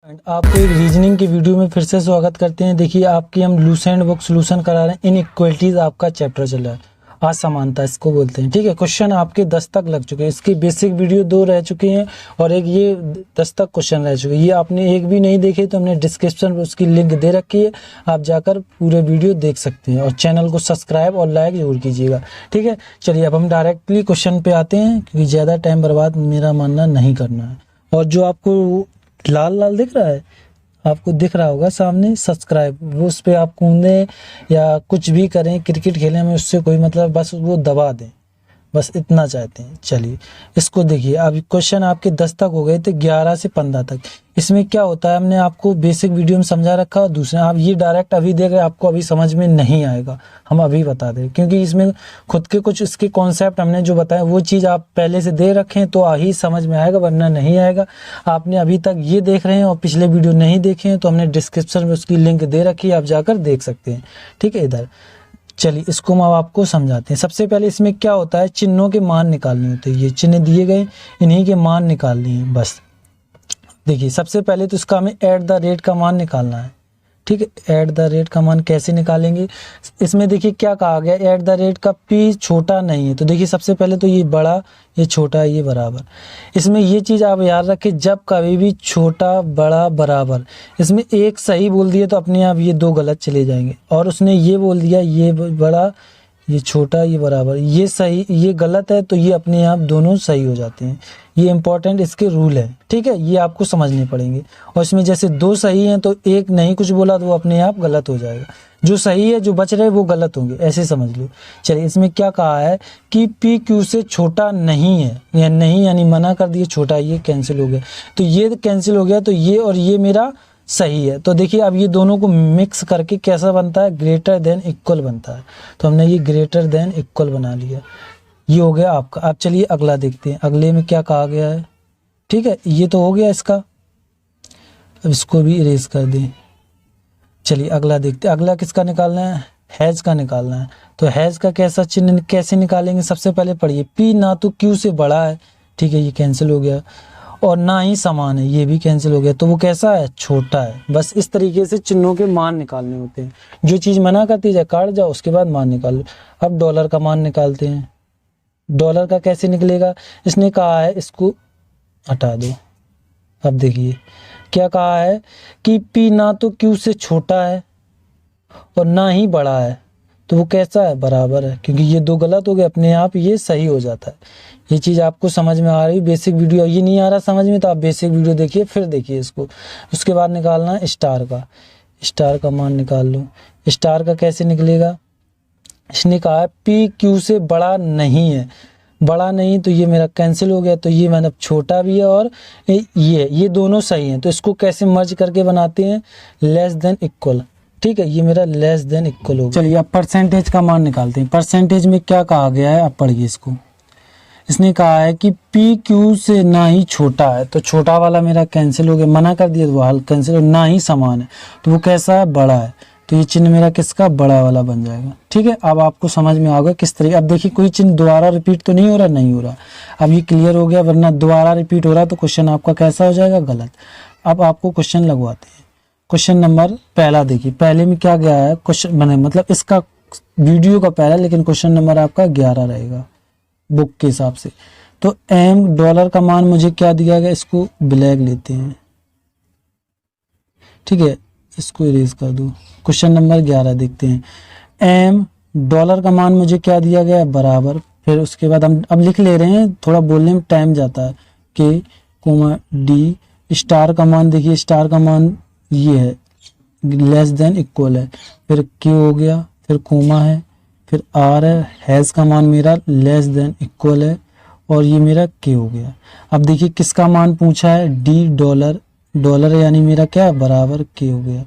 And आपको एक reasoning की वीडियो में फिर से स्वागत करते हैं। देखिए आपकी हम लूसेंट बुक सॉल्यूशन करा रहे हैं। इनइक्वालिटीज आपका चैप्टर चल रहा है, असमानता इसको बोलते हैं। ठीक है, क्वेश्चन आपके 10 तक लग चुके हैं। इसकी बेसिक वीडियो 2 रह चुकी हैं और एक ये 10 तक क्वेश्चन रह चुके हैं। ये आपने एक भी नहीं देखे तो हमने डिस्क्रिप्शन में उसकी लिंक दे रखी है, आप जाकर पूरे वीडियो देख सकते हैं। और चैनल को सब्सक्राइब और लाइक जरूर कीजिएगा। ठीक है, चलिए अब हम डायरेक्टली क्वेश्चन पे आते हैं, क्योंकि ज़्यादा टाइम बर्बाद मेरा मानना नहीं करना है। और जो आपको लाल लाल दिख रहा है, आपको दिख रहा होगा सामने सब्सक्राइब, वो उस पर आप कूदें या कुछ भी करें, क्रिकेट खेलने में उससे कोई मतलब, बस वो दबा दें, बस इतना चाहते हैं। चलिए इसको देखिए। अब क्वेश्चन आपके 10 तक हो गए थे, 11 से 15 तक। इसमें क्या होता है, हमने आपको बेसिक वीडियो में समझा रखा है। दूसरा आप ये डायरेक्ट अभी देख रहे हैं, आपको अभी समझ में नहीं आएगा, हम अभी बता दें, क्योंकि इसमें खुद के कुछ इसके कॉन्सेप्ट हमने जो बताया वो चीज़ आप पहले से दे रखें तो ही समझ में आएगा, वरना नहीं आएगा। आपने अभी तक ये देख रहे हैं और पिछले वीडियो नहीं देखे हैं तो हमने डिस्क्रिप्शन में उसकी लिंक दे रखी है, आप जाकर देख सकते हैं। ठीक है, इधर चलिए इसको हम आपको समझाते हैं। सबसे पहले इसमें क्या होता है, चिन्हों के मान निकालने होते हैं। ये चिन्ह दिए गए, इन्हीं के मान निकालने हैं बस। देखिए सबसे पहले तो इसका हमें ऐट द रेट का मान निकालना है। ठीक है, ऐट द रेट का मान कैसे निकालेंगे, इसमें देखिए क्या कहा गया, ऐट द रेट का पी छोटा नहीं है। तो देखिए सबसे पहले तो ये बड़ा, ये छोटा, ये बराबर। इसमें ये चीज़ आप याद रखें, जब कभी भी छोटा बड़ा बराबर, इसमें एक सही बोल दिया तो अपने आप ये 2 गलत चले जाएंगे। और उसने ये बोल दिया ये बड़ा, ये छोटा, ये बराबर, ये सही, ये गलत है, तो ये अपने आप दोनों सही हो जाते हैं। ये इंपॉर्टेंट इसके रूल है। ठीक है, ये आपको समझने पड़ेंगे। और इसमें जैसे 2 सही हैं तो एक नहीं कुछ बोला तो वो अपने आप गलत हो जाएगा। जो सही है, जो बच रहे वो गलत होंगे, ऐसे समझ लो। चलिए इसमें क्या कहा है कि पी क्यू से छोटा नहीं है, या नहीं यानी मना कर दिए, छोटा, ये कैंसिल हो गया। तो ये कैंसिल हो गया, तो ये और ये मेरा सही है। तो देखिए अब ये दोनों को मिक्स करके कैसा बनता है, ग्रेटर देन इक्वल बनता है। तो हमने ये ग्रेटर देन इक्वल बना लिया, ये हो गया आपका। अब चलिए अगला देखते हैं, अगले में क्या कहा गया है। ठीक है, ये तो हो गया इसका, अब इसको भी इरेज कर दें। चलिए अगला देखते हैं, अगला किसका निकालना है, हैज का निकालना है। तो हैज का कैसा चिन्ह कैसे निकालेंगे, सबसे पहले पढ़िए, पी ना तो क्यू से बड़ा है, ठीक है, ये कैंसिल हो गया, और ना ही समान है, ये भी कैंसिल हो गया, तो वो कैसा है, छोटा है। बस इस तरीके से चिन्हों के मान निकालने होते हैं। जो चीज़ मना करती जाए काट जाओ, उसके बाद मान निकाल लो। अब डॉलर का मान निकालते हैं। डॉलर का कैसे निकलेगा, इसने कहा है इसको हटा दो। अब देखिए क्या कहा है कि पी ना तो क्यू से छोटा है और ना ही बड़ा है, तो वो कैसा है, बराबर है। क्योंकि ये 2 गलत हो गए, अपने आप ये सही हो जाता है। ये चीज़ आपको समझ में आ रही, बेसिक वीडियो ये नहीं आ रहा समझ में तो आप बेसिक वीडियो देखिए, फिर देखिए इसको। उसके बाद निकालना है स्टार का, स्टार का मान निकाल लो। स्टार का कैसे निकलेगा, इसने कहा है पी क्यू से बड़ा नहीं है, बड़ा नहीं, तो ये मेरा कैंसिल हो गया। तो ये मतलब छोटा भी है और ये दोनों सही हैं। तो इसको कैसे मर्ज करके बनाते हैं, लेस देन इक्वल। ठीक है, ये मेरा लेस देन इक्वल हो गया। चलिए अब परसेंटेज का मान निकालते हैं। परसेंटेज में क्या कहा गया है, अब पढ़िए इसको। इसने कहा है कि पी क्यू से ना ही छोटा है, तो छोटा वाला मेरा कैंसिल हो गया, मना कर दिया तो हाल कैंसिल, ना ही समान है, तो वो कैसा है, बड़ा है। तो ये चिन्ह मेरा किसका, बड़ा वाला बन जाएगा। ठीक है, अब आपको समझ में आ गया किस तरीके। अब देखिए कोई चिन्ह दोबारा रिपीट तो नहीं हो रहा, नहीं हो रहा, अब ये क्लियर हो गया। वरना दोबारा रिपीट हो रहा तो क्वेश्चन आपका कैसा हो जाएगा, गलत। अब आपको क्वेश्चन लगवाते हैं। क्वेश्चन नंबर पहला देखिए, पहले में क्या गया है क्वेश्चन, मतलब इसका वीडियो का पहला, लेकिन क्वेश्चन नंबर आपका 11 रहेगा बुक के हिसाब से। तो एम डॉलर का मान मुझे क्या दिया गया, इसको ब्लैक लेते हैं। ठीक है, इसको इरेज कर दो। क्वेश्चन नंबर 11 देखते हैं। एम डॉलर का मान मुझे क्या दिया गया है, बराबर। फिर उसके बाद हम अब लिख ले रहे हैं, थोड़ा बोलने में टाइम जाता है। के कोमा डी, स्टार का मान देखिए, स्टार का मान ये है, लेस देन इक्वल है। फिर के हो गया, फिर कोमा है, फिर आर है, हैज का मान मेरा लेस देन इक्वल है, और ये मेरा के हो गया। अब देखिए किसका मान पूछा है, डी डॉलर, डॉलर यानी मेरा क्या है, बराबर के हो गया।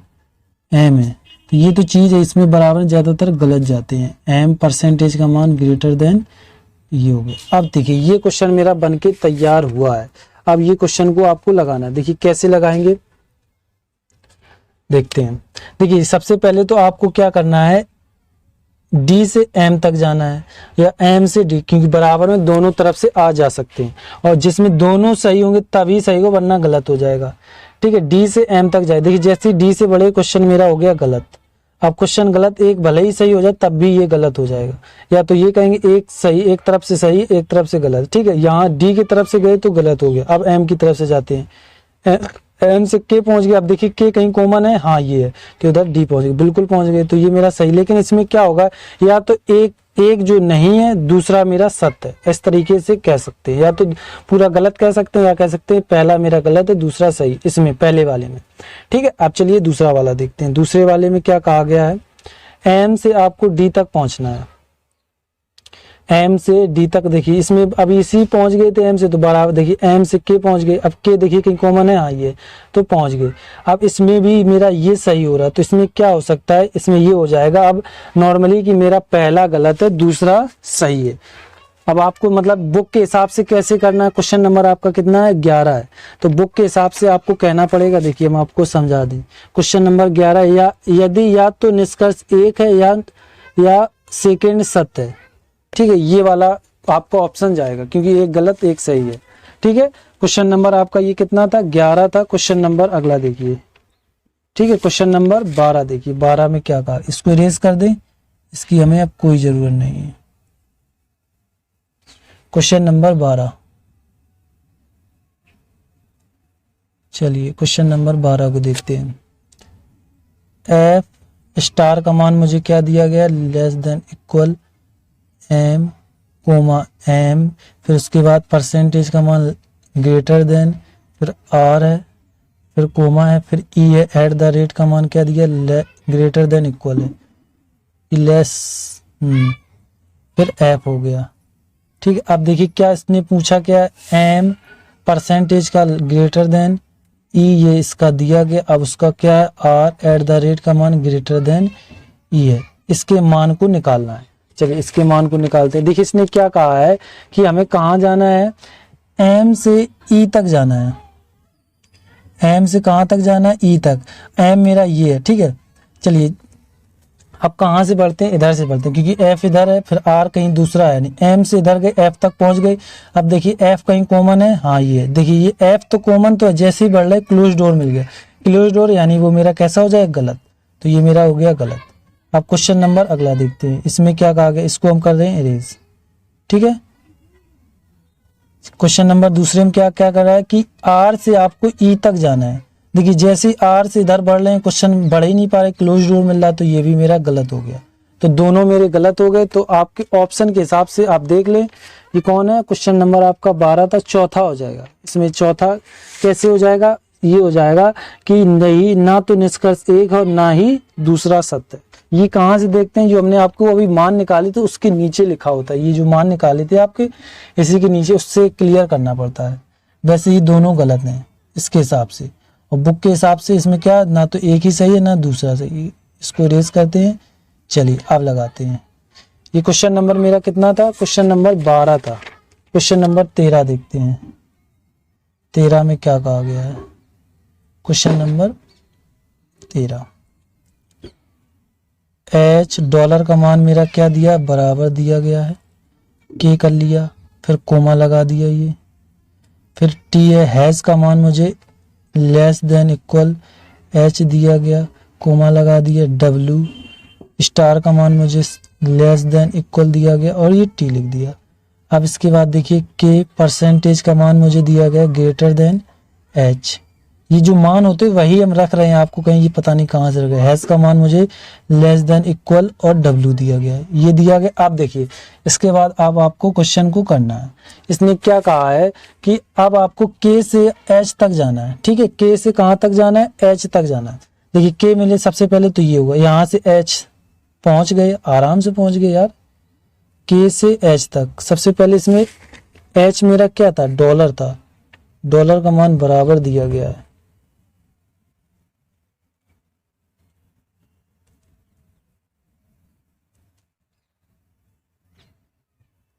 एम है, तो ये तो चीज़ है, इसमें बराबर ज़्यादातर गलत जाते हैं। एम परसेंटेज का मान ग्रेटर देन ये हो गया। अब देखिए ये क्वेश्चन मेरा बनके तैयार हुआ है। अब ये क्वेश्चन को आपको लगाना है। देखिए कैसे लगाएंगे, देखते हैं। देखिए सबसे पहले तो आपको क्या करना है, डी से एम तक जाना है या एम से डी, क्योंकि बराबर में दोनों तरफ से आ जा सकते हैं, और जिसमें दोनों सही होंगे तभी सही हो, वरना गलत हो जाएगा। ठीक है, डी से एम तक जाए। देखिए जैसे डी से बड़े क्वेश्चन मेरा हो गया गलत। अब क्वेश्चन गलत, एक भले ही सही हो जाए तब भी ये गलत हो जाएगा, या तो ये कहेंगे एक सही, एक तरफ से सही, एक तरफ से गलत। ठीक है, यहाँ डी की तरफ से गए तो गलत हो गया। अब एम की तरफ से जाते हैं, एम से के पहुंच गए। अब देखिए के कहीं कॉमन है, हाँ ये है, तो उधर डी पहुंच गए, बिल्कुल पहुंच गए, तो ये मेरा सही। लेकिन इसमें क्या होगा, या तो एक जो नहीं है, दूसरा मेरा सत्य है, इस तरीके से कह सकते हैं। या तो पूरा गलत कह सकते हैं, या कह सकते हैं पहला मेरा गलत है, दूसरा सही, इसमें पहले वाले में। ठीक है, अब चलिए दूसरा वाला देखते हैं। दूसरे वाले में क्या कहा गया है, एम से आपको डी तक पहुंचना है, एम से डी तक। देखिए इसमें अभी इसी पहुंच गए थे एम से, तो बराबर देखिए एम से के पहुंच गए। अब के देखिए कहीं कॉमन है, हाँ ये, तो पहुंच गए। अब इसमें भी मेरा ये सही हो रहा है, तो इसमें क्या हो सकता है, इसमें ये हो जाएगा अब नॉर्मली कि मेरा पहला गलत है, दूसरा सही है। अब आपको मतलब बुक के हिसाब से कैसे करना है, क्वेश्चन नंबर आपका कितना है, 11 है, तो बुक के हिसाब से आपको कहना पड़ेगा। देखिए हम आपको समझा दें, क्वेश्चन नंबर 11, या यदि या तो निष्कर्ष एक है या सेकेंड सत्य है। ठीक है, ये वाला आपका ऑप्शन जाएगा, क्योंकि एक गलत एक सही है। ठीक है, क्वेश्चन नंबर आपका ये कितना था, 11 था। क्वेश्चन नंबर अगला देखिए, ठीक है, क्वेश्चन नंबर 12 देखिए, 12 में क्या कहा, इसको इरेज कर दें, इसकी हमें अब कोई जरूरत नहीं है। क्वेश्चन नंबर 12, चलिए क्वेश्चन नंबर 12 को देखते हैं। एफ स्टार का मान मुझे क्या दिया गया, less than equal M comma M, फिर उसके बाद परसेंटेज का मान ग्रेटर देन, फिर आर है, फिर कोमा है, फिर ई है, एट द रेट का मान क्या दिया, ग्रेटर देन इक्वल है, लेस, फिर एफ हो गया। ठीक है, अब देखिए क्या इसने पूछा, क्या एम परसेंटेज का ग्रेटर देन ई, ये इसका दिया गया। अब उसका क्या है, आर एट द रेट का मान ग्रेटर देन ई है, इसके मान को निकालना है। चलिए इसके मान को निकालते हैं। देखिए इसने क्या कहा है कि हमें कहाँ जाना है, एम से ई तक जाना है, एम से कहाँ तक जाना है, ई तक। एम मेरा ये है, ठीक है। चलिए अब कहाँ से बढ़ते हैं, इधर से बढ़ते हैं, क्योंकि एफ इधर है, फिर आर कहीं दूसरा है नहीं। एम से इधर गए, एफ तक पहुंच गए। अब देखिए एफ कहीं कॉमन है, हाँ ये देखिए, ये एफ तो कॉमन तो है, जैसे ही बढ़ रहा है क्लोज डोर मिल गया, क्लोज डोर यानी वो मेरा कैसा हो जाए, गलत, तो ये मेरा हो गया गलत। अब क्वेश्चन नंबर अगला देखते हैं, इसमें क्या कहा गया, इसको हम कर रहे हैं इरेज। ठीक है, क्वेश्चन नंबर दूसरे में क्या क्या कर रहा है कि आर से आपको ई तक जाना है। देखिए जैसे आर से इधर बढ़ रहे हैं, क्वेश्चन बढ़ ही नहीं पा रहे, क्लोज डोर मिल रहा, तो ये भी मेरा गलत हो गया। तो दोनों मेरे गलत हो गए। तो आपके ऑप्शन के हिसाब से आप देख लें ये कौन है, क्वेश्चन नंबर आपका 12 था, चौथा हो जाएगा। इसमें चौथा कैसे हो जाएगा, ये हो जाएगा कि नहीं, ना तो निष्कर्ष एक और ना ही दूसरा सत्य। ये कहाँ से देखते हैं, जो हमने आपको अभी मान निकाले थे उसके नीचे लिखा होता है। ये जो मान निकाले थे आपके, इसी के नीचे, उससे क्लियर करना पड़ता है। वैसे ये दोनों गलत हैं इसके हिसाब से, और बुक के हिसाब से इसमें क्या, ना तो एक ही सही है ना दूसरा सही। इसको इरेज करते हैं। चलिए अब लगाते हैं। ये क्वेश्चन नंबर मेरा कितना था, क्वेश्चन नंबर 12 था। क्वेश्चन नंबर 13 देखते हैं, 13 में क्या कहा गया है। क्वेश्चन नंबर 13, एच डॉलर का मान मेरा क्या दिया, बराबर दिया गया है, के कर लिया, फिर कोमा लगा दिया ये, फिर टी है, हैज का मान मुझे लेस देन इक्वल एच दिया गया, कोमा लगा दिया, डब्ल्यू स्टार का मान मुझे लेस देन इक्वल दिया गया, और ये टी लिख दिया। अब इसके बाद देखिए के परसेंटेज का मान मुझे दिया गया ग्रेटर देन एच। ये जो मान होते हैं वही हम रख रहे हैं, आपको कहीं ये पता नहीं कहाँ से रख गए। हैज का मान मुझे लेस देन इक्वल और डब्ल्यू दिया गया है, ये दिया गया। आप देखिए इसके बाद अब आपको क्वेश्चन को करना है। इसने क्या कहा है कि अब आपको के से एच तक जाना है। ठीक है, के से कहाँ तक जाना है, एच तक जाना है। देखिए के मिले सबसे पहले तो ये होगा, यहाँ से एच पहुंच गए, आराम से पहुंच गए यार। के से एच तक सबसे पहले, इसमें एच मेरा क्या था, डॉलर था, डॉलर का मान बराबर दिया गया है।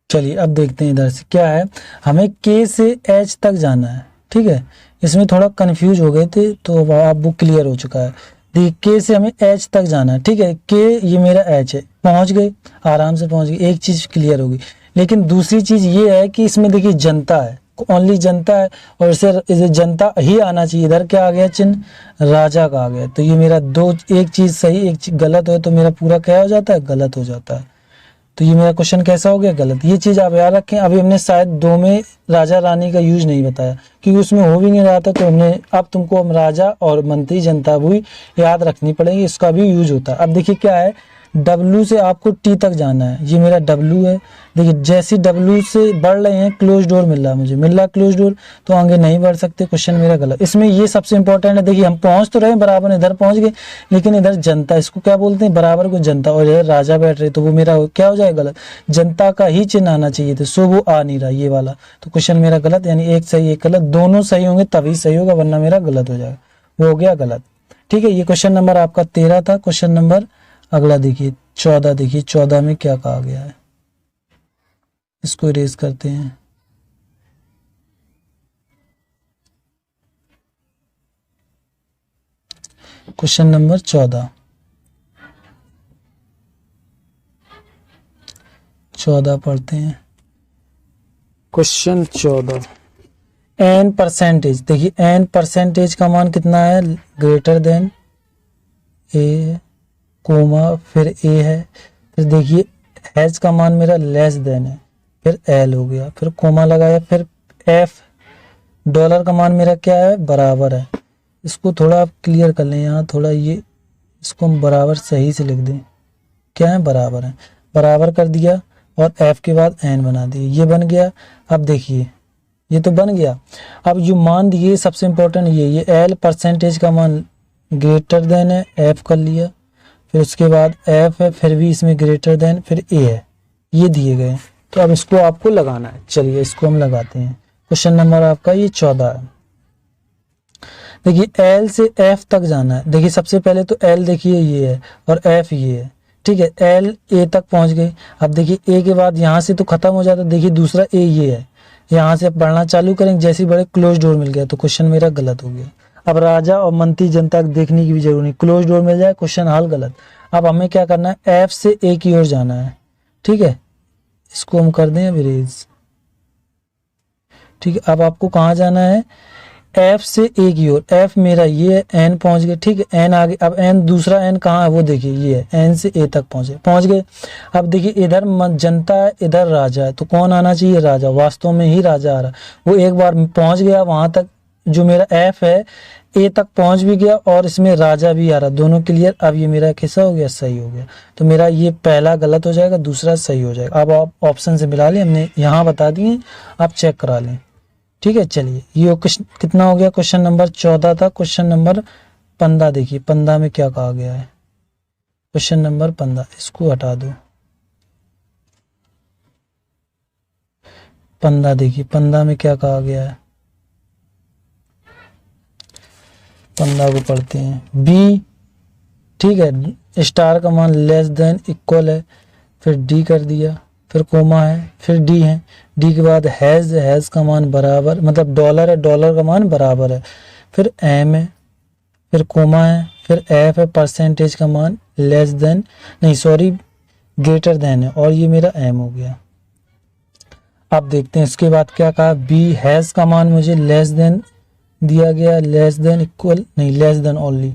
चलिए अब देखते हैं इधर से क्या है, हमें के से एच तक जाना है। ठीक है, इसमें थोड़ा कंफ्यूज हो गए थे, तो अब आप बुक क्लियर हो चुका है। देखिए के से हमें एच तक जाना है। ठीक है, के ये मेरा एच है, पहुंच गए, आराम से पहुंच गए, एक चीज क्लियर होगी। लेकिन दूसरी चीज ये है कि इसमें देखिए जनता है, ओनली जनता है और इसे जनता ही आना चाहिए। इधर क्या आ गया चिन्ह, राजा का आ गया। तो ये मेरा दो, एक चीज सही एक चीज गलत हो तो मेरा पूरा क्या हो जाता है, गलत हो जाता है। तो ये मेरा क्वेश्चन कैसा हो गया, गलत। ये चीज आप याद रखें। अभी हमने शायद 2 में राजा रानी का यूज नहीं बताया क्योंकि उसमें हो भी नहीं रहा था, तो हमने अब तुमको हम राजा और मंत्री जनता भी याद रखनी पड़ेगी, इसका भी यूज होता है। अब देखिए क्या है, W से आपको T तक जाना है, ये मेरा W है। देखिए जैसे W से बढ़ रहे हैं क्लोज डोर मिल रहा है, मुझे मिल रहा क्लोज डोर, तो आगे नहीं बढ़ सकते, क्वेश्चन मेरा गलत। इसमें ये सबसे इंपॉर्टेंट है, देखिए हम पहुंच तो रहे हैं बराबर, इधर पहुंच गए, लेकिन इधर जनता, इसको क्या बोलते हैं, बराबर को जनता, और इधर राजा बैठ रहे, तो वो मेरा क्या हो जाएगा, गलत। जनता का ही चिन्ह आना चाहिए था, सो वो आ नहीं रहा ये वाला, तो क्वेश्चन मेरा गलत। यानी एक सही एक गलत, दोनों सही होंगे तभी सही होगा, वरना मेरा गलत हो जाएगा, वो हो गया गलत। ठीक है, ये क्वेश्चन नंबर आपका 13 था। क्वेश्चन नंबर अगला देखिए 14, देखिए 14 में क्या कहा गया है, इसको इरेज करते हैं। क्वेश्चन नंबर 14 पढ़ते हैं। Question 14, N percentage. देखिए एन परसेंटेज का मान कितना है, ग्रेटर देन ए, कोमा, फिर ए है, फिर देखिए एच का मान मेरा लेस देन है, फिर एल हो गया, फिर कोमा लगाया, फिर एफ, डॉलर का मान मेरा क्या है, बराबर है। इसको थोड़ा आप क्लियर कर लें, यहाँ थोड़ा ये इसको हम बराबर सही से लिख दें, क्या है, बराबर है, बराबर कर दिया और एफ के बाद एन बना दिए, ये बन गया। अब देखिए ये तो बन गया। अब जो मान दिए सबसे इंपॉर्टेंट ये एल परसेंटेज का मान ग्रेटर देन है, एफ कर लिया, फिर उसके बाद एफ है, फिर भी इसमें ग्रेटर देन, फिर ए है, ये दिए गए। तो अब इसको आपको लगाना है, चलिए इसको हम लगाते हैं। क्वेश्चन नंबर आपका ये 14 है। देखिए एल से एफ तक जाना है। देखिए सबसे पहले तो एल देखिए ये है और एफ ये है, ठीक है, एल ए तक पहुंच गए। अब देखिए ए के बाद यहाँ से तो खत्म हो जाता, देखिए दूसरा ए ये है, यहाँ से अब बढ़ना चालू करेंगे, जैसे बड़े क्लोज डोर मिल गया, तो क्वेश्चन मेरा गलत हो गया। अब राजा और मंत्री जनता देखने की भी जरूरत नहीं, क्लोज डोर मिल जाए, क्वेश्चन हल गलत। अब हमें क्या करना है, एफ से ए की ओर जाना है, ठीक है, इसको हम कर दें अरेज, ठीक है। अब आपको कहाँ जाना है, एफ से ए की ओर, एफ मेरा ये है, एन पहुंच गए, ठीक है, एन आगे। अब एन दूसरा एन कहाँ है, वो देखिए ये है, एन से ए तक पहुंच गए। अब देखिए इधर जनता है, इधर राजा है, तो कौन आना चाहिए, राजा, वास्तव में ही राजा आ रहा, वो एक बार पहुंच गया वहां तक, जो मेरा एफ है ए तक पहुंच भी गया और इसमें राजा भी आ रहा, दोनों क्लियर। अब ये मेरा कैसा हो गया, सही हो गया। तो मेरा ये पहला गलत हो जाएगा, दूसरा सही हो जाएगा। अब आप ऑप्शन से मिला लें, हमने यहाँ बता दिए, आप चेक करा लें, ठीक है। चलिए ये कितना हो गया, क्वेश्चन नंबर 14 था। क्वेश्चन नंबर 15 देखिए, 15 में क्या कहा गया है, क्वेश्चन नंबर 15, इसको हटा दो। 15 देखिए, 15 में क्या कहा गया है, 15 को पढ़ते हैं। बी, ठीक है, स्टार का मान लेस देन इक्वल है, फिर डी कर दिया, फिर कोमा है, फिर डी है, डी के बाद हैज का मान बराबर, मतलब डॉलर है, डॉलर का मान बराबर है, फिर एम है, फिर कोमा है, फिर एफ है, परसेंटेज का मान लेस देन, नहीं सॉरी ग्रेटर देन है, और ये मेरा एम हो गया। अब देखते हैं इसके बाद क्या कहा, बी हैज का मान मुझे लेस देन दिया गया, लेस देन इक्वल नहीं, less than only.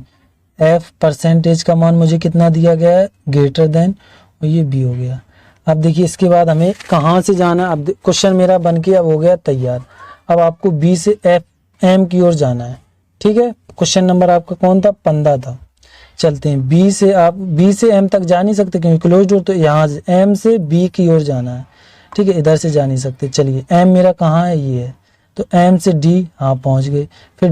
F percentage का मान मुझे कितना दिया गया है, ग्रेटर देन, और ये बी हो गया। अब देखिए इसके बाद हमें कहाँ से जाना, अब क्वेश्चन मेरा बन के अब हो गया तैयार। अब आपको बी से एफ एम की ओर जाना है, ठीक है। क्वेश्चन नंबर आपका कौन था, 15 था। चलते हैं बी से, आप बी से एम तक जा नहीं सकते क्योंकि क्लोज डोर, तो यहाँ से एम से बी की ओर जाना है, ठीक है, इधर से जा नहीं सकते। चलिए एम मेरा कहाँ है, ये है, तो एम से डी, हाँ पहुंच गए। फिर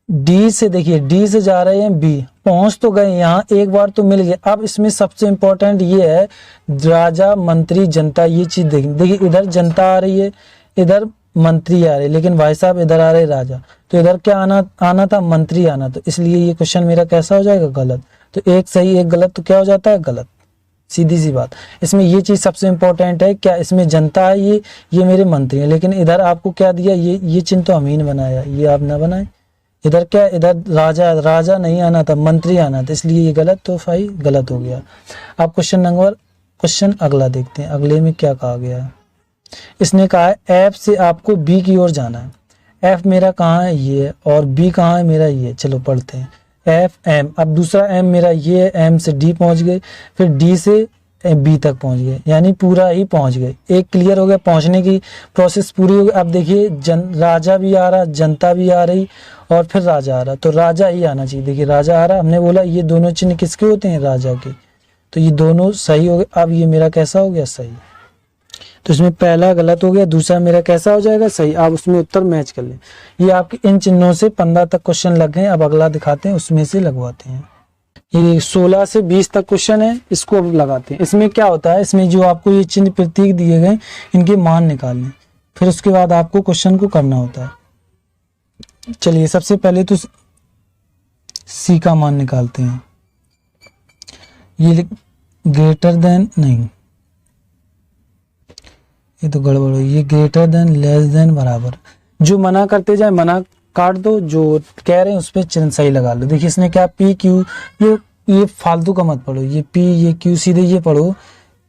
डी से देखिए, डी से जा रहे हैं बी, पहुंच तो गए, यहाँ एक बार तो मिल गया। अब इसमें सबसे इंपॉर्टेंट ये है, राजा मंत्री जनता, ये चीज देखिए इधर जनता आ रही है, इधर मंत्री आ रहे, लेकिन भाई साहब इधर आ रहे राजा, तो इधर क्या आना था, मंत्री आना, तो इसलिए ये क्वेश्चन मेरा कैसा हो जाएगा, गलत। तो एक सही एक गलत, तो क्या हो जाता है, गलत, सीधी सी बात। इसमें ये चीज सबसे इंपॉर्टेंट है, क्या इसमें जनता है, ये मेरे मंत्री है, लेकिन इधर आपको क्या दिया, ये चिन्ह तो हम ही ने बनाया, ये आप ना बनाए। इधर क्या, इधर राजा नहीं आना था, मंत्री आना था, इसलिए ये गलत, तो भाई गलत हो गया। अब क्वेश्चन अगला देखते हैं, अगले में क्या कहा गया है। इसने कहा है एफ से आपको बी की ओर जाना है। एफ मेरा कहाँ है, ये है, और बी कहाँ है मेरा, ये। चलो पढ़ते हैं, एफ एम। अब दूसरा एम मेरा ये है, एम से डी पहुंच गए, फिर डी से बी तक पहुंच गए, यानी पूरा ही पहुंच गए। एक क्लियर हो गया, पहुंचने की प्रोसेस पूरी हो गई। अब देखिए राजा भी आ रहा, जनता भी आ रही, और फिर राजा आ रहा, तो राजा ही आना चाहिए। देखिए राजा आ रहा, हमने बोला ये दोनों चिन्ह किसके होते हैं, राजा के, तो ये दोनों सही हो गए। अब ये मेरा कैसा हो गया, सही। तो इसमें पहला गलत हो गया, दूसरा मेरा कैसा हो जाएगा, सही। आप उसमें उत्तर मैच कर लें। ये आपके इन चिन्हों से 15 तक क्वेश्चन लग गए। अब अगला दिखाते हैं, उसमें से लगवाते हैं। ये 16 से 20 तक क्वेश्चन है, इसको अब लगाते हैं। इसमें क्या होता है, इसमें जो आपको ये चिन्ह प्रतीक दिए गए, इनके मान निकालने, फिर उसके बाद आपको क्वेश्चन को करना होता है। चलिए सबसे पहले तो सी का मान निकालते हैं। ये ग्रेटर देन, नहीं ये तो गड़बड़ हो, ये ग्रेटर देन, लेस देन, बराबर। जो मना करते जाए मना काट दो, जो कह रहे हैं उस पर चिन्ह सही लगा लो। देखिए इसने क्या, पी क्यू, ये फालतू का मत पढ़ो, ये पी ये क्यू, सीधे ये पढ़ो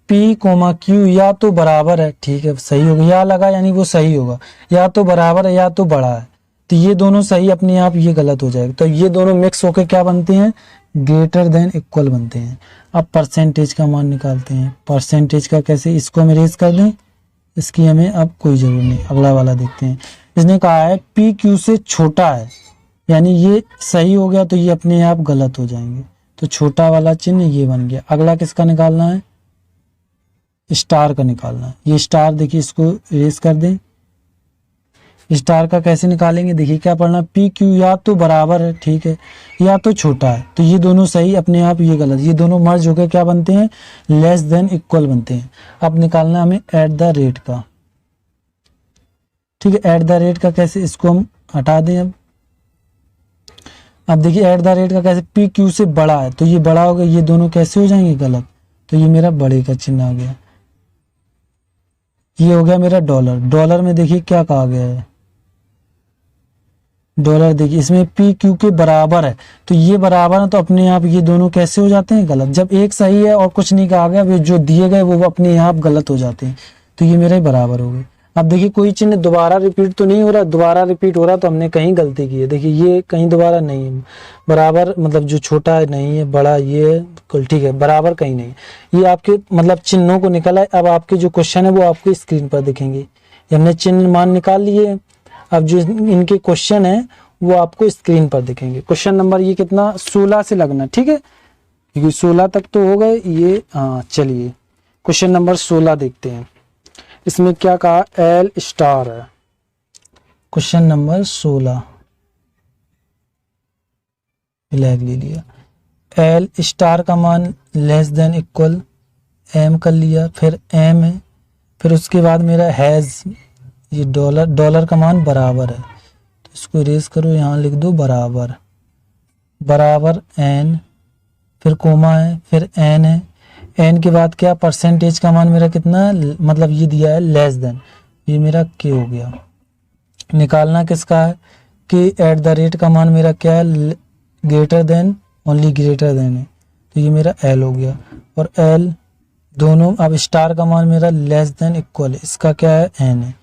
पी कोमा क्यू या तो बराबर है, ठीक है सही होगा, या लगा यानी वो सही होगा, या तो बराबर है या तो बड़ा है, तो ये दोनों सही अपने आप, ये गलत हो जाएगा। तो ये दोनों मिक्स होकर क्या बनते हैं, ग्रेटर देन इक्वल बनते हैं। अब परसेंटेज का मान निकालते हैं। परसेंटेज का कैसे, इसको हम इरेज कर दें, इसकी हमें अब कोई जरूरत नहीं। अगला वाला देखते हैं। इसने कहा है पी क्यू से छोटा है, यानी ये सही हो गया, तो ये अपने आप गलत हो जाएंगे, तो छोटा वाला चिन्ह ये बन गया। अगला किसका निकालना है, स्टार का निकालना है। ये स्टार देखिए, इसको इरेज कर दें। स्टार का कैसे निकालेंगे, देखिए क्या पढ़ना, पी क्यू या तो बराबर है, ठीक है, या तो छोटा है, तो ये दोनों सही अपने आप, ये गलत। ये दोनों मर्ज होकर क्या बनते हैं, लेस देन इक्वल बनते हैं। अब निकालना हमें एट द रेट का, ठीक है। एट द रेट का कैसे, इसको हम हटा दें। अब देखिए एट द रेट का कैसे, पी क्यू से बड़ा है, तो ये बड़ा हो गया, ये दोनों कैसे हो जाएंगे, गलत, तो ये मेरा बड़े का चिन्ह आ गया। ये हो गया मेरा डॉलर। डॉलर में देखिए क्या कहा गया है, डॉलर देखिए इसमें पी क्यू के बराबर है, तो ये बराबर है, तो अपने आप ये दोनों कैसे हो जाते हैं, गलत। जब एक सही है और कुछ नहीं कहा गया, वे जो दिए गए वो अपने आप गलत हो जाते हैं, तो ये मेरे बराबर हो गए। अब देखिए कोई चिन्ह दोबारा रिपीट तो नहीं हो रहा, दोबारा रिपीट हो रहा तो हमने कहीं गलती की है। देखिए ये कहीं दोबारा नहीं है, बराबर मतलब जो छोटा है नहीं है, बड़ा ये है, कुल ठीक है, बराबर कहीं नहीं। ये आपके मतलब चिन्हों को निकला है। अब आपके जो क्वेश्चन है वो आपको स्क्रीन पर दिखेंगे। ये हमने चिन्ह मान निकाल लिए। अब जो इनके क्वेश्चन है वो आपको स्क्रीन पर दिखेंगे। क्वेश्चन नंबर ये कितना, 16 से लगना, ठीक है, क्योंकि 16 तक तो हो गए ये। हाँ चलिए क्वेश्चन नंबर 16 देखते हैं। इसमें क्या कहा, एल स्टार है। क्वेश्चन नंबर 16 फ्लैग ले लिया। एल स्टार का मान लेस देन इक्वल एम कर लिया, फिर एम है, फिर उसके बाद मेरा हैज, ये डॉलर, डॉलर का मान बराबर है, तो इसको इरेज करो, यहाँ लिख दो बराबर, बराबर एन, फिर कोमा है, फिर एन है, एन के बाद क्या, परसेंटेज का मान मेरा कितना है, मतलब ये दिया है लेस देन, ये मेरा के हो गया। निकालना किसका है, कि एट द रेट का मान मेरा क्या है, greater than, only greater than है, तो ये मेरा एल हो गया। और एल दोनों, अब स्टार का मान मेरा लेस देन इक्वल है, इसका क्या है, एन है।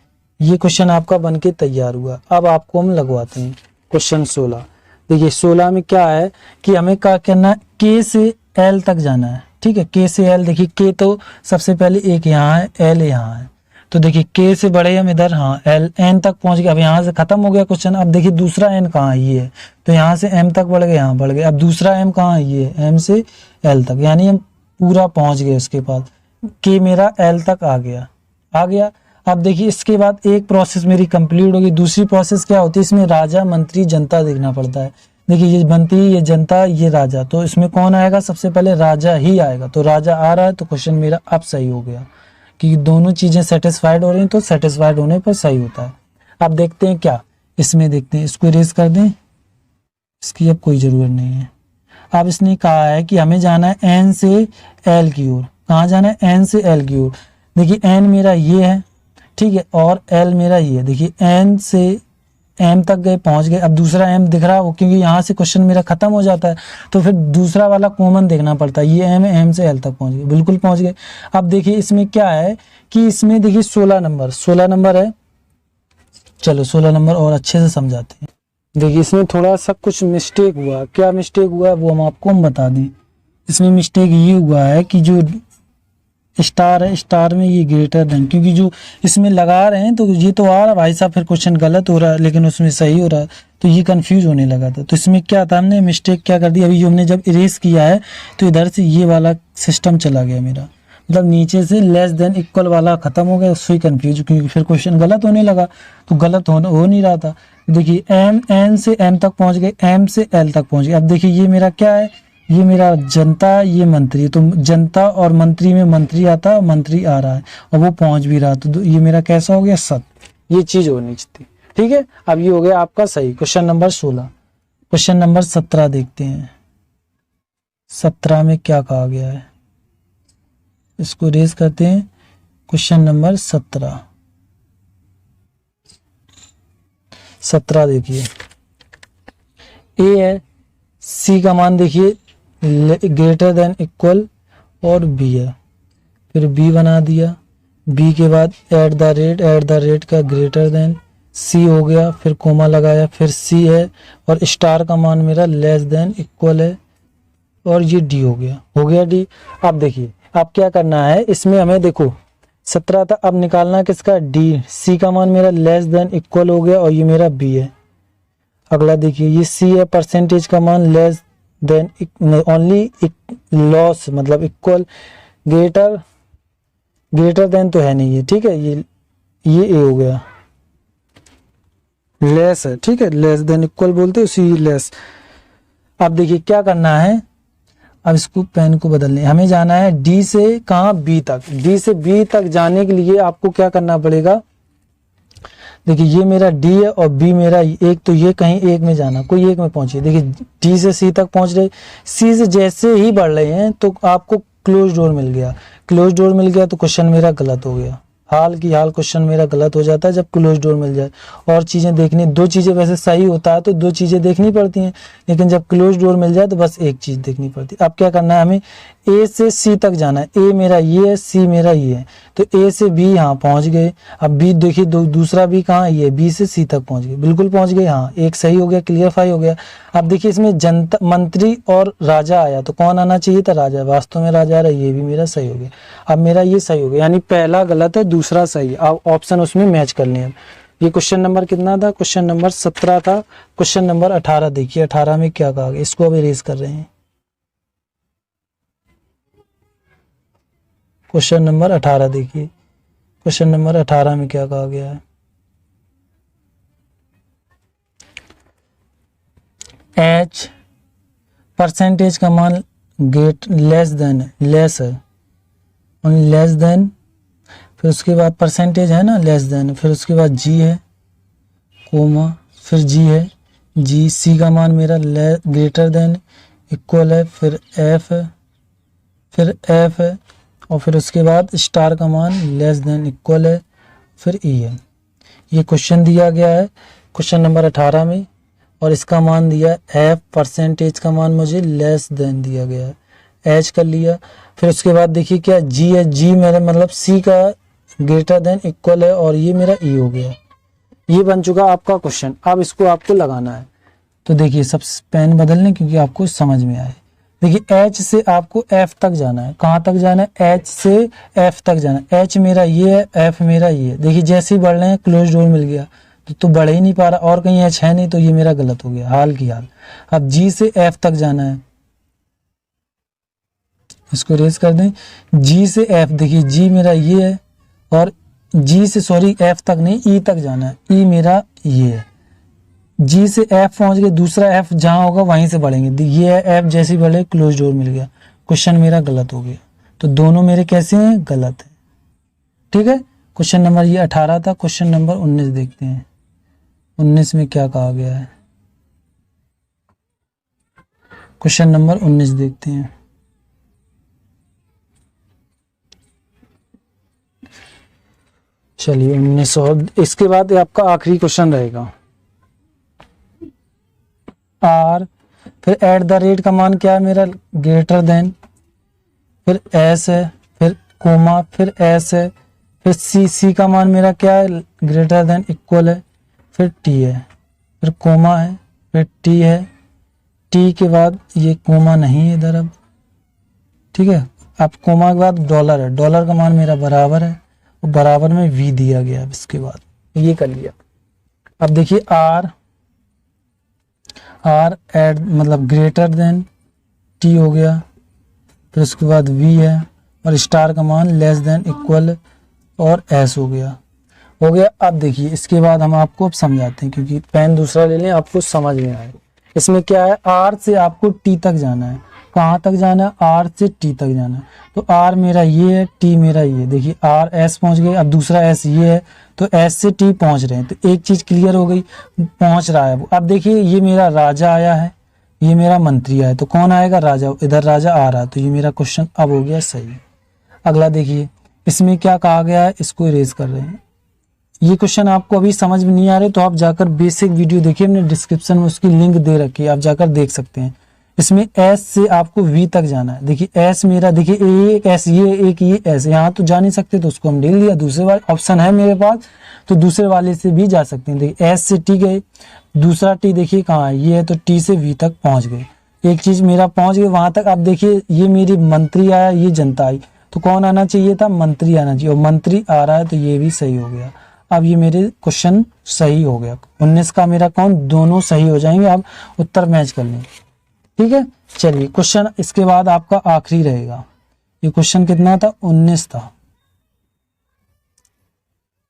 ये क्वेश्चन आपका बनके तैयार हुआ। अब आपको हम लगवाते हैं क्वेश्चन 16। देखिए 16 में क्या है कि हमें क्या करना है, के से एल तक जाना है, ठीक है, के से एल। देखिए के तो सबसे पहले एक यहाँ है, एल यहाँ है, तो देखिए के से बड़े हम इधर, हाँ एल, एन तक पहुंच गए। अब यहाँ से खत्म हो गया क्वेश्चन। अब देखिए दूसरा एन कहाँ है, ये है, तो यहाँ से एम तक बढ़ गए, यहाँ बढ़ गए। अब दूसरा एम कहाँ है, ये एम से एल तक, यानी हम पूरा पहुंच गए। उसके बाद के मेरा एल तक आ गया। अब देखिए इसके बाद एक प्रोसेस मेरी कंप्लीट होगी। दूसरी प्रोसेस क्या होती है, इसमें राजा मंत्री जनता देखना पड़ता है। देखिए ये मंत्री, ये जनता, ये राजा, तो इसमें कौन आएगा, सबसे पहले राजा ही आएगा। तो राजा आ रहा है, तो क्वेश्चन मेरा अब सही हो गया कि दोनों चीजें सेटिस्फाइड हो रही हैं, तो सेटिस्फाइड होने पर सही होता है। अब देखते हैं क्या, इसमें देखते हैं, इसको इरेज कर दें, इसकी अब कोई जरूरत नहीं है। अब इसने कहा है कि हमें जाना है एन से एल की ओर। कहाँ जाना है, एन से एल की ओर। देखिए एन मेरा ये है, ठीक है, और एल मेरा ये है। देखिए एन से एम तक गए, पहुंच गए। अब दूसरा एम दिख रहा है क्योंकि यहाँ से क्वेश्चन मेरा खत्म हो जाता है, तो फिर दूसरा वाला कॉमन देखना पड़ता है। ये एम है, एम से एल तक पहुंच गए, बिल्कुल पहुंच गए। अब देखिए इसमें क्या है कि इसमें देखिए 16 नंबर है। चलो 16 नंबर और अच्छे से समझाते हैं। देखिए इसमें थोड़ा सा कुछ मिस्टेक हुआ, क्या मिस्टेक हुआ है वो हम बता दें। इसमें मिस्टेक ये हुआ है कि जो स्टार है, स्टार में ये ग्रेटर देन, क्योंकि जो इसमें लगा रहे हैं तो ये तो आ रहा भाई साहब, फिर क्वेश्चन गलत हो रहा है लेकिन उसमें सही हो रहा है, तो ये कंफ्यूज होने लगा था। तो इसमें क्या था, हमने मिस्टेक क्या कर दी, अभी जो हमने जब इरेज किया है तो इधर से ये वाला सिस्टम चला गया मेरा, मतलब नीचे से लेस देन इक्वल वाला खत्म हो गया, उससे ही कंफ्यूज, क्योंकि फिर क्वेश्चन गलत होने लगा, तो गलत हो नहीं रहा था। देखिए एम, एन से एम तक पहुंच गए, एम से एल तक पहुंच गए। अब देखिए ये मेरा क्या है, ये मेरा जनता, ये मंत्री, तो जनता और मंत्री में मंत्री आता, मंत्री आ रहा है और वो पहुंच भी रहा, तो ये मेरा कैसा हो गया, सत्य। ये चीज होनी चाहिए, ठीक है। अब ये हो गया आपका सही, क्वेश्चन नंबर 16। क्वेश्चन नंबर 17 देखते हैं। 17 में क्या कहा गया है, इसको रेज करते हैं। क्वेश्चन नंबर 17 देखिए, ए है, सी का मान देखिए ग्रेटर देन इक्वल और बी है, फिर बी बना दिया, बी के बाद एट द रेट का ग्रेटर देन सी हो गया, फिर कोमा लगाया, फिर सी है और स्टार का मान मेरा लेस देन इक्वल है और ये डी हो गया डी। अब देखिए अब क्या करना है, इसमें हमें देखो 17 था, अब निकालना किसका, डी। सी का मान मेरा लेस देन इक्वल हो गया और ये मेरा बी है। अगला देखिए ये सी है, परसेंटेज का मान लेस देन ओनली लॉस, मतलब इक्वल, ग्रेटर देन तो है नहीं है, ठीक है। ये ए हो गया, लेस है, ठीक है, लेस देन इक्वल बोलते उसी लेस। अब देखिए क्या करना है, अब इसको पेन को बदलने, हमें जाना है डी से कहाँ, बी तक। डी से बी तक जाने के लिए आपको क्या करना पड़ेगा, देखिए ये मेरा डी है और बी मेरा एक, तो ये कहीं एक में जाना, कोई एक में पहुंचिए। देखिए डी से सी तक पहुंच रहे, सी से जैसे ही बढ़ रहे हैं तो आपको क्लोज डोर मिल गया, क्लोज डोर मिल गया तो क्वेश्चन मेरा गलत हो गया, हाल की हाल क्वेश्चन मेरा गलत हो जाता है जब क्लोज डोर मिल जाए। और चीजें देखनी, दो चीजें वैसे सही होता है तो दो चीजें देखनी पड़ती हैं, लेकिन जब क्लोज डोर मिल जाए तो बस एक चीज देखनी पड़ती है। अब क्या करना है, हमें ए से सी तक जाना है, ए मेरा ये है, सी मेरा ये है, तो ए से बी यहाँ पहुंच गए। अब बी देखिए दूसरा बी कहाँ है, ये बी से सी तक पहुंच गए, बिल्कुल पहुंच गए, हाँ एक सही हो गया, क्लियरफाई हो गया। अब देखिए इसमें जनता, मंत्री और राजा आया तो कौन आना चाहिए था, राजा, वास्तव में राजा आ रहा है, ये भी मेरा सही हो गया। अब मेरा ये सही हो गया, यानी पहला गलत है दूसरा सही है। अब ऑप्शन उसमें मैच करने हैं। ये क्वेश्चन नंबर कितना था, क्वेश्चन नंबर 17 था। क्वेश्चन नंबर 18 देखिए, 18 में क्या कहा गया, इसको अब इरेज कर रहे हैं। क्वेश्चन नंबर 18 देखिए, क्वेश्चन नंबर 18 में क्या कहा गया है, एच परसेंटेज का मान गेट लेस देन, लेस है, लेस देन, फिर उसके बाद परसेंटेज है ना, लेस देन, फिर उसके बाद जी है, कोमा, फिर जी है, जी, सी का मान मेरा ग्रेटर देन इक्वल है, फिर एफ है, फिर एफ है, और फिर उसके बाद स्टार का मान लेस देन इक्वल है, फिर ई है। ये क्वेश्चन दिया गया है क्वेश्चन नंबर 18 में, और इसका मान दिया एफ, परसेंटेज का मान मुझे लेस देन दिया गया है, एच कर लिया। फिर उसके बाद देखिए क्या जी है, जी मेरा मतलब सी का ग्रेटर देन इक्वल है और ये मेरा ई हो गया। ये बन चुका आपका क्वेश्चन। अब इसको आपको लगाना है, तो देखिए सब पेन बदल लें क्योंकि आपको समझ में आए। देखिए एच से आपको एफ तक जाना है, कहाँ तक जाना है, एच से एफ तक जाना है। एच मेरा ये है, एफ मेरा ये है, देखिए जैसे ही बढ़ रहे हैं क्लोज डोर मिल गया, तो बढ़ ही नहीं पा रहा, और कहीं एच है नहीं, तो ये मेरा गलत हो गया, हाल की हाल। अब जी से एफ तक जाना है, इसको रेज कर दें, जी से एफ, देखिए जी मेरा ये है, और जी से सॉरी एफ तक नहीं, ई तक जाना है, ई मेरा ये है। जी से एफ पहुंच गए, दूसरा एफ जहां होगा वहीं से बढ़ेंगे, ये है एफ, जैसे बढ़े क्लोज डोर मिल गया, क्वेश्चन मेरा गलत हो गया। तो दोनों मेरे कैसे हैं, गलत है, ठीक है। क्वेश्चन नंबर ये 18 था। क्वेश्चन नंबर 19 देखते हैं, 19 में क्या कहा गया है, क्वेश्चन नंबर 19 देखते हैं। चलिए 19, और इसके बाद आपका आखिरी क्वेश्चन रहेगा। आर, फिर एट द रेट का मान क्या है मेरा, ग्रेटर देन, फिर एस है, फिर कोमा, फिर एस है, फिर सी का मान मेरा क्या है, ग्रेटर देन इक्वल है, फिर टी है, फिर कोमा है, फिर टी है, टी के बाद ये कोमा नहीं है इधर अब, ठीक है। अब कोमा के बाद डॉलर है, डॉलर का मान मेरा बराबर है, और बराबर में वी दिया गया। इसके बाद ये कर लिया। अब देखिए आर एड मतलब ग्रेटर देन टी हो गया, फिर उसके बाद वी है, और स्टार का मान लेस देन इक्वल, और एस हो गया। अब देखिए इसके बाद हम आपको अब समझाते हैं, क्योंकि पेन दूसरा ले लें आपको समझ में आए। इसमें क्या है, आर से आपको टी तक जाना है। कहाँ तक जाना है, आर से टी तक जाना है। तो आर मेरा ये है, टी मेरा ये, देखिए आर एस पहुंच गए। अब दूसरा एस ये है, तो एस से टी पहुंच रहे हैं। तो एक चीज क्लियर हो गई, पहुंच रहा है वो। अब देखिए ये मेरा राजा आया है, ये मेरा मंत्री आया, तो कौन आएगा, राजा। इधर राजा आ रहा है, तो ये मेरा क्वेश्चन अब हो गया सही। अगला देखिए इसमें क्या कहा गया है, इसको इरेज कर रहे हैं। ये क्वेश्चन आपको अभी समझ में नहीं आ रहे तो आप जाकर बेसिक वीडियो देखिए, हमने डिस्क्रिप्शन में उसकी लिंक दे रखी है, आप जाकर देख सकते हैं। इसमें एस से आपको वी तक जाना है। देखिए एस मेरा, देखिए एक एस ये, एक ये एस, यहाँ तो जा नहीं सकते तो उसको हम ले लिया। दूसरे वाले ऑप्शन है मेरे पास, तो दूसरे वाले से भी जा सकते हैं। देखिए एस से टी गए, दूसरा टी देखिए कहाँ है, ये है, तो टी से वी तक पहुंच गए। एक चीज मेरा पहुंच गए वहां तक। अब देखिए ये मेरी मंत्री आया, ये जनता आई, तो कौन आना चाहिए था, मंत्री आना चाहिए, और मंत्री आ रहा है, तो ये भी सही हो गया। अब ये मेरे क्वेश्चन सही हो गया। 19 का मेरा कौन, दोनों सही हो जाएंगे। अब उत्तर मैच कर लें, ठीक है। चलिए क्वेश्चन इसके बाद आपका आखिरी रहेगा। ये क्वेश्चन कितना था, 19 था।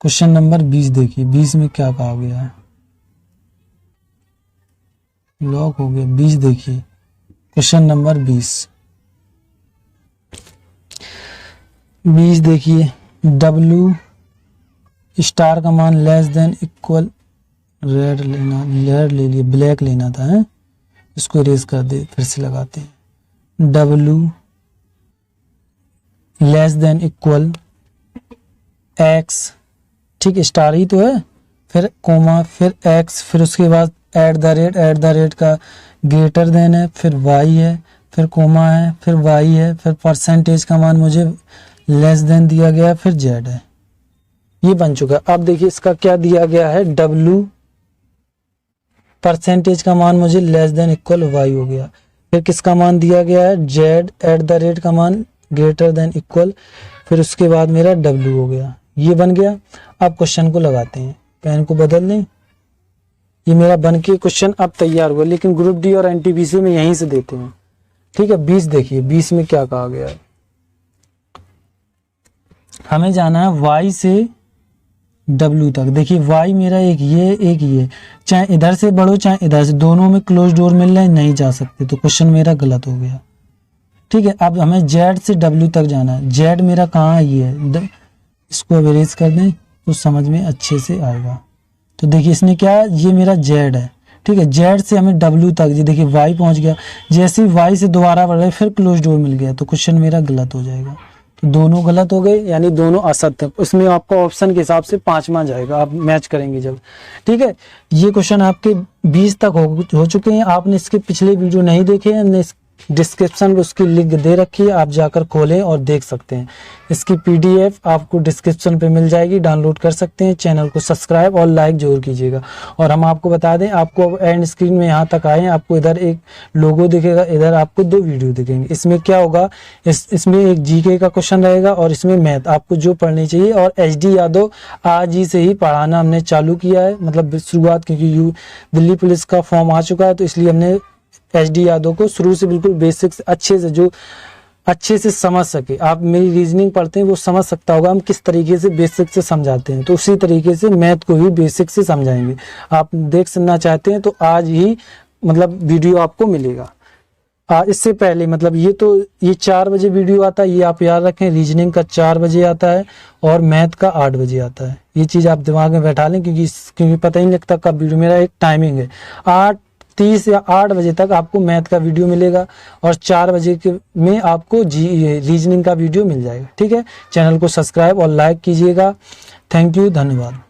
क्वेश्चन नंबर 20 देखिए, 20 में क्या कहा गया है, लॉक हो गया। 20 देखिए, क्वेश्चन नंबर 20 देखिए, डब्ल्यू स्टार का मान लेस देन इक्वल, रेड लेना, रेड ले लिए, ब्लैक लेना था है? इसको इरेज कर दे, फिर से लगाते हैं। W less than equal x, ठीक, स्टार ही तो है, फिर कोमा, फिर एक्स, फिर उसके बाद एट द रेट का ग्रेटर देन है, फिर वाई है, फिर कोमा है, फिर वाई है, फिर परसेंटेज का मान मुझे लेस देन दिया गया, फिर जेड है। ये बन चुका। अब देखिए इसका क्या दिया गया है, डब्ल्यू परसेंटेज का मान मुझे लेस देन इक्वल वाई हो गया। फिर किसका मान दिया गया है, जेड एट द रेट का मान ग्रेटर देन इक्वल, फिर उसके बाद मेरा डब्ल्यू हो गया। ये बन गया। अब क्वेश्चन को लगाते हैं, पेन को बदल लें। ये मेरा बन के क्वेश्चन अब तैयार हुआ, लेकिन ग्रुप डी और एनटीपीसी में यहीं से देते हैं, ठीक है। 20 देखिए, 20 में क्या कहा गया है, हमें जाना है वाई से डब्ल्यू तक। देखिए वाई मेरा एक ये, चाहे इधर से बढ़ो चाहे इधर से, दोनों में क्लोज डोर मिल रहे हैं, नहीं जा सकते, तो क्वेश्चन मेरा गलत हो गया, ठीक है। अब हमें जेड से डब्ल्यू तक जाना है। जेड मेरा कहाँ है, ये है, इसको एवरेज कर दें तो समझ में अच्छे से आएगा। तो देखिए इसने क्या, ये मेरा जेड है, ठीक है। जेड से हमें डब्ल्यू तक, ये देखिए वाई पहुंच गया। जैसे ही वाई से दोबारा बढ़ रहे फिर क्लोज डोर मिल गया, तो क्वेश्चन मेरा गलत हो जाएगा। तो दोनों गलत हो गए, यानी दोनों असत्य। इसमें आपका ऑप्शन के हिसाब से 5वां जाएगा, आप मैच करेंगे जब, ठीक है। ये क्वेश्चन आपके 20 तक हो चुके हैं। आपने इसके पिछले वीडियो नहीं देखे, हमने डिस्क्रिप्शन में उसकी लिंक दे रखी है, आप जाकर खोलें और देख सकते हैं। इसकी पीडीएफ आपको डिस्क्रिप्शन पे मिल जाएगी, डाउनलोड कर सकते हैं। चैनल को सब्सक्राइब और लाइक जरूर कीजिएगा। और हम आपको बता दें, आपको एंड स्क्रीन में यहाँ तक आए, आपको इधर एक लोगो दिखेगा, इधर आपको 2 वीडियो दिखेंगे। इसमें क्या होगा, इसमें एक जीके का क्वेश्चन रहेगा और इसमें मैथ, आपको जो पढ़नी चाहिए। और एचडी यादव आज ही से ही पढ़ाना हमने चालू किया है, मतलब शुरुआत, क्योंकि दिल्ली पुलिस का फॉर्म आ चुका है, तो इसलिए हमने एचडी यादव को शुरू से बिल्कुल बेसिक अच्छे से, जो अच्छे से समझ सके। आप मेरी रीजनिंग पढ़ते हैं वो समझ सकता होगा हम किस तरीके से बेसिक से समझाते हैं, तो उसी तरीके से मैथ को भी बेसिक से समझाएंगे। आप देख सुनना चाहते हैं तो आज ही मतलब वीडियो आपको मिलेगा। इससे पहले मतलब ये 4 बजे वीडियो आता है, ये आप याद रखें। रीजनिंग का 4 बजे आता है और मैथ का 8 बजे आता है। ये चीज़ आप दिमाग में बैठा लें, क्योंकि पता ही नहीं लगता कब वीडियो, मेरा एक टाइमिंग है 8:30 या 8 बजे तक आपको मैथ का वीडियो मिलेगा और 4 बजे में आपको रीजनिंग का वीडियो मिल जाएगा, ठीक है। चैनल को सब्सक्राइब और लाइक कीजिएगा। थैंक यू, धन्यवाद।